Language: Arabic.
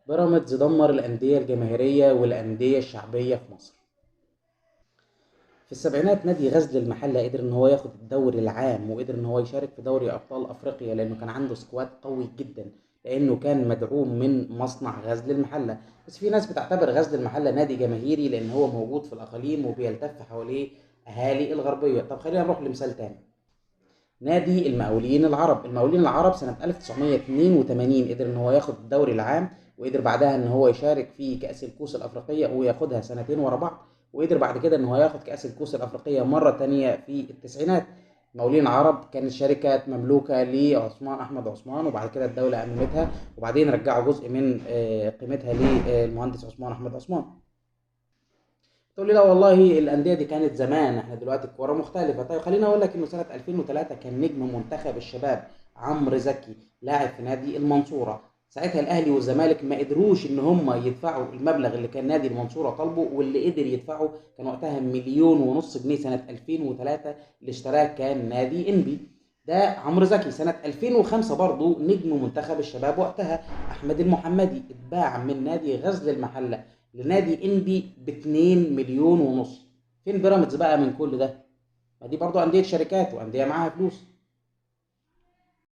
بيراميدز دمر الأندية الجماهيرية والأندية الشعبية في مصر. في السبعينات نادي غزل المحلة قدر ان هو ياخد الدوري العام، وقدر ان هو يشارك في دوري ابطال افريقيا لانه كان عنده سكواد قوي جدا، لانه كان مدعوم من مصنع غزل المحلة. بس في ناس بتعتبر غزل المحلة نادي جماهيري لان هو موجود في الاقاليم وبيلتف حواليه اهالي الغربية. طب خلينا نروح لمثال تاني. نادي المقاولين العرب، المقاولين العرب سنة 1982 قدر ان هو ياخد الدوري العام، وقدر بعدها ان هو يشارك في كأس الكؤوس الأفريقية وياخدها سنتين ورا بعض، وقدر بعد كده ان هو ياخد كأس الكؤوس الأفريقية مرة تانية في التسعينات. المقاولين العرب كانت شركة مملوكة لعثمان أحمد عثمان، وبعد كده الدولة أممتها، وبعدين رجعوا جزء من قيمتها للمهندس عثمان أحمد عثمان. تقول لي لا والله الانديه دي كانت زمان، احنا دلوقتي الكوره مختلفه. طيب خليني اقول لك انه سنه 2003 كان نجم منتخب الشباب عمرو زكي لاعب في نادي المنصوره. ساعتها الاهلي والزمالك ما قدروش ان هم يدفعوا المبلغ اللي كان نادي المنصوره طالبه، واللي قدر يدفعه كان وقتها مليون ونص جنيه سنه 2003. اللي اشتراه كان نادي انبي. ده عمرو زكي. سنه 2005 برضه نجم منتخب الشباب وقتها احمد المحمدي اتباع من نادي غزل المحله لنادي انبي ب 2 مليون ونص. فين بيراميدز بقى من كل ده؟ ما دي برضو انديه شركات وانديه معاها فلوس.